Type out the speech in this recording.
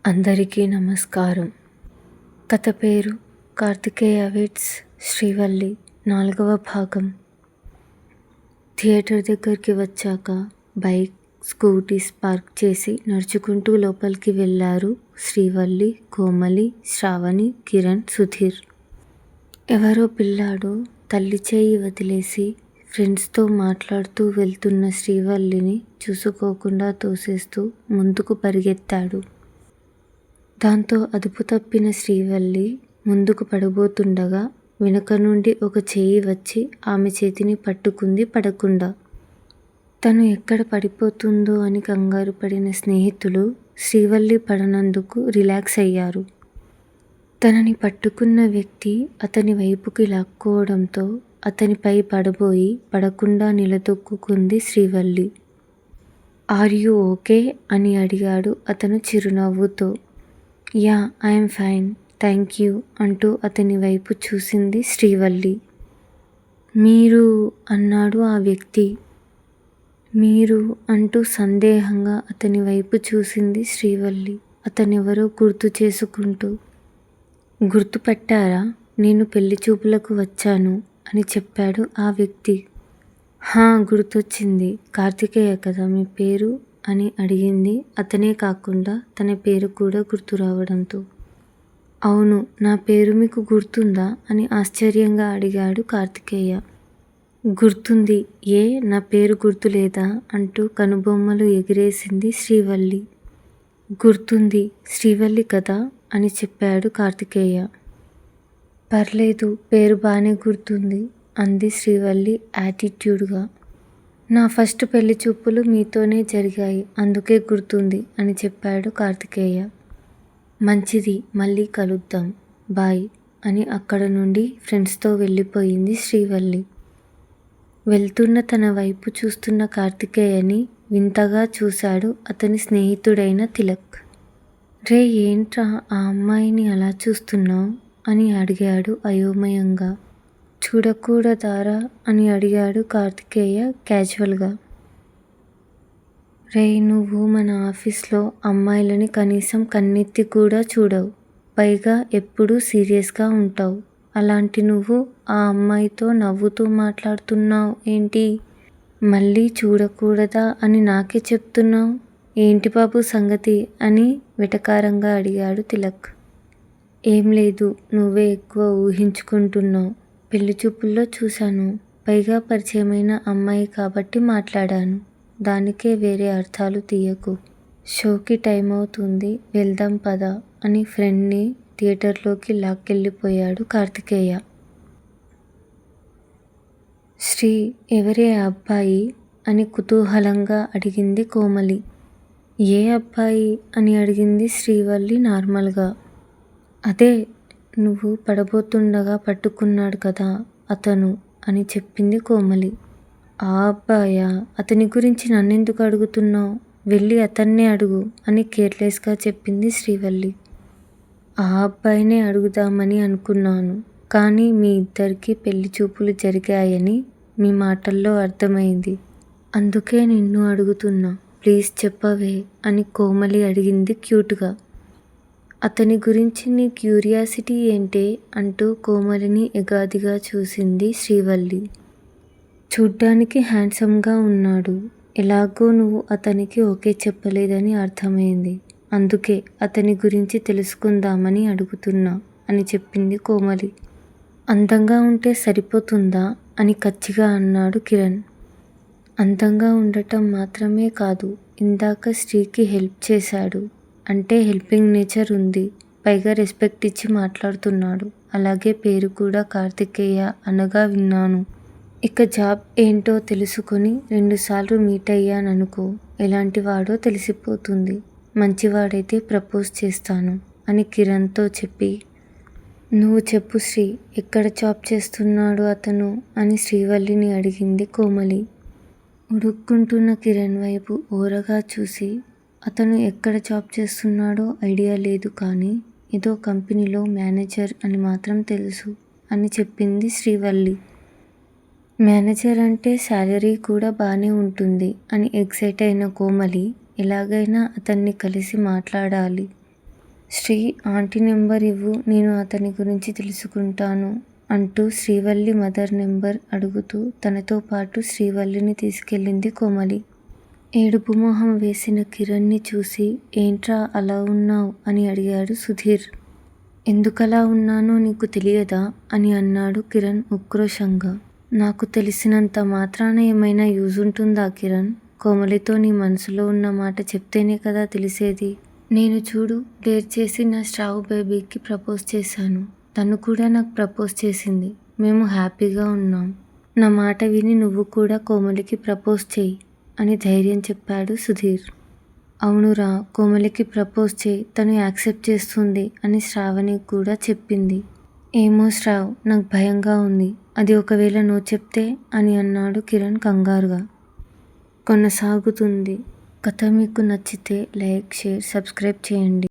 అందరికీ నమస్కారం. కథ పేరు కార్తికేయ వెడ్స్ శ్రీవల్లి 4వ భాగం. థియేటర్ దగ్గరికి వచ్చాక బైక్, స్కూటీస్ పార్క్ చేసి నడుచుకుంటూ లోపలికి వెళ్ళారు శ్రీవల్లి, కోమలి, శ్రావణి, కిరణ్, సుధీర్. ఎవరో పిల్లాడు తల్లి చేయి వదిలేసి ఫ్రెండ్స్తో మాట్లాడుతూ వెళ్తున్న శ్రీవల్లిని చూసుకోకుండా తోసేస్తూ ముందుకు పరిగెత్తాడు. దాంతో అదుపు తప్పిన శ్రీవల్లి ముందుకు పడబోతుండగా వెనుక నుండి ఒక చేయి వచ్చి ఆమె చేతిని పట్టుకుంది పడకుండా. తను ఎక్కడ పడిపోతుందో అని కంగారు పడిన స్నేహితులు శ్రీవల్లి పడనందుకు రిలాక్స్ అయ్యారు. తనని పట్టుకున్న వ్యక్తి అతని వైపుకి లాక్కోవడంతో అతనిపై పడబోయి పడకుండా నిలదొక్కుంది శ్రీవల్లి. ఆర్ యూ ఓకే అని అడిగాడు అతను చిరునవ్వుతో. Yeah, I'm fine, thank you అంటూ అతని వైపు చూసింది శ్రీవల్లి. మీరు అన్నాడు ఆ వ్యక్తి. మీరు అంటూ సందేహంగా అతని వైపు చూసింది శ్రీవల్లి అతనెవరో గుర్తు చేసుకుంటూ. గుర్తుపట్టారా? నేను పెళ్లి చూపులకు వచ్చాను అని చెప్పాడు ఆ వ్యక్తి. గుర్తొచ్చింది. కార్తికేయ కదా మీ పేరు అని అడిగింది అతనే కాకుండా తన పేరు కూడా గుర్తు రావడంతో. అవును, నా పేరు మీకు గుర్తుందా అని ఆశ్చర్యంగా అడిగాడు కార్తికేయ. గుర్తుంది. ఏ నా పేరు గుర్తులేదా అంటూ కనుబొమ్మలు ఎగిరేసింది శ్రీవల్లి. గుర్తుంది, శ్రీవల్లి కదా అని చెప్పాడు కార్తికేయ. పర్లేదు, పేరు బాగానే గుర్తుంది అంది శ్రీవల్లి యాటిట్యూడ్గా. నా ఫస్ట్ పెళ్లి చూపులు మీతోనే జరిగాయి, అందుకే గుర్తుంది అని చెప్పాడు కార్తికేయ. మంచిది, మళ్ళీ కలుద్దాం, బాయ్ అని అక్కడ నుండి ఫ్రెండ్స్తో వెళ్ళిపోయింది శ్రీవల్లి. వెళ్తున్న తన వైపు చూస్తున్న కార్తికేయని వింతగా చూశాడు అతని స్నేహితుడైన తిలక్. రే, ఏంట్రా ఆ అమ్మాయిని అలా చూస్తున్నావు అని అడిగాడు అయోమయంగా. చూడకూడదారా అని అడిగాడు కార్తికేయ క్యాజువల్గా. రే, నువ్వు మన ఆఫీస్లో అమ్మాయిలని కనీసం కన్నెత్తి కూడా చూడవు, పైగా ఎప్పుడూ సీరియస్గా ఉంటావు. అలాంటి నువ్వు ఆ అమ్మాయితో నవ్వుతూ మాట్లాడుతున్నావు ఏంటి? మళ్ళీ చూడకూడదా అని నాకే చెప్తున్నావు ఏంటి బాబు సంగతి అని వెటకారంగా అడిగాడు తిలక్. ఏం లేదు, నువ్వే ఎక్కువ ఊహించుకుంటున్నావు. పెళ్లి చూపుల్లో చూశాను, పైగా పరిచయమైన అమ్మాయి కాబట్టి మాట్లాడాను. దానికే వేరే అర్థాలు తీయకు. షోకి టైం అవుతుంది, వెళ్దాం పద అని ఫ్రెండ్ని థియేటర్లోకి లాక్కెళ్ళిపోయాడు కార్తికేయ. శ్రీ, ఎవరే అబ్బాయి అని కుతూహలంగా అడిగింది కోమలి. ఏ అబ్బాయి అని అడిగింది శ్రీవల్లి నార్మల్గా. అదే నువ్వు పడబోతుండగా పట్టుకున్నాడు కదా అతను అని చెప్పింది కోమలి. ఆ అబ్బాయా? అతని గురించి నన్నెందుకు అడుగుతున్నావు? వెళ్ళి అతన్నే అడుగు అని కేర్లెస్గా చెప్పింది శ్రీవల్లి. ఆ అబ్బాయినే అడుగుదామని అనుకున్నాను, కానీ మీ ఇద్దరికీ పెళ్లి చూపులు జరిగాయని మీ మాటల్లో అర్థమైంది, అందుకే నిన్ను అడుగుతున్నా. ప్లీజ్ చెప్పవే అని కోమలి అడిగింది క్యూట్గా. అతని గురించి నీ క్యూరియాసిటీ ఏంటే అంటూ కోమలిని ఎగాదిగా చూసింది శ్రీవల్లి. చూడ్డానికి హ్యాండ్సమ్గా ఉన్నాడు. ఎలాగో నువ్వు అతనికి ఓకే చెప్పలేదని అర్థమైంది, అందుకే అతని గురించి తెలుసుకుందామని అడుగుతున్నా అని చెప్పింది కోమలి. అందంగా ఉంటే సరిపోతుందా అని కచ్చిగా అన్నాడు కిరణ్. అందంగా ఉండటం మాత్రమే కాదు, ఇందాక శ్రీకి హెల్ప్ చేశాడు అంటే హెల్పింగ్ నేచర్ ఉంది, పైగా రెస్పెక్ట్ ఇచ్చి మాట్లాడుతున్నాడు. అలాగే పేరు కూడా కార్తికేయ అనగా విన్నాను. ఇక జాబ్ ఏంటో తెలుసుకొని 2 సార్లు మీట్ అయ్యాననుకో, ఎలాంటి వాడో తెలిసిపోతుంది. మంచివాడైతే ప్రపోజ్ చేస్తాను అని కిరణ్తో చెప్పి, నువ్వు చెప్పు శ్రీ, ఎక్కడ జాబ్ చేస్తున్నాడు అతను అని శ్రీవల్లిని అడిగింది కోమలి. ఉడుక్కుంటున్న కిరణ్ వైపు ఓరగా చూసి, అతను ఎక్కడ జాబ్ చేస్తున్నాడో ఐడియా లేదు, కానీ ఏదో కంపెనీలో మేనేజర్ అని మాత్రం తెలుసు అని చెప్పింది శ్రీవల్లి. మేనేజర్ అంటే శాలరీ కూడా బాగానే ఉంటుంది అని ఎక్సైట్ అయిన కోమలి ఎలాగైనా అతన్ని కలిసి మాట్లాడాలి, శ్రీ ఆంటీ నెంబర్ ఇవ్వు, నేను అతని గురించి తెలుసుకుంటాను అంటూ శ్రీవల్లి మదర్ నెంబర్ అడుగుతూ తనతో పాటు శ్రీవల్లిని తీసుకెళ్ళింది కోమలి. ఏడుపు మొహం వేసిన కిరణ్ని చూసి ఏంట్రా అలా ఉన్నావ్ అని అడిగాడు సుధీర్. ఎందుకలా ఉన్నానో నీకు తెలియదా అని అన్నాడు కిరణ్ ఉక్రోషంగా. నాకు తెలిసినంత మాత్రాన ఏమైనా యూజ్ ఉంటుందా కిరణ్? కోమలితో నీ మనసులో ఉన్న మాట చెప్తేనే కదా తెలిసేది. నేను చూడు డేర్ చేసి నా స్ట్రావ్ బేబీకి ప్రపోజ్ చేశాను. తను కూడా నాకు ప్రపోజ్ చేసింది. మేము హ్యాపీగా ఉన్నాం. నా మాట విని నువ్వు కూడా కోమలికి ప్రపోజ్ చెయ్యి అని ధైర్యం చెప్పాడు సుధీర్. అవునురా, కోమలికి ప్రపోజ్ చేయి, తను యాక్సెప్ట్ చేస్తుంది అని శ్రావణి కూడా చెప్పింది. ఏమో శ్రావ్, నాకు భయంగా ఉంది. అది ఒకవేళ నువ్వు చెప్తే అని అన్నాడు కిరణ్ కంగారుగా. కొనసాగుతుంది. కథ మీకు నచ్చితే లైక్, షేర్, సబ్స్క్రైబ్ చేయండి.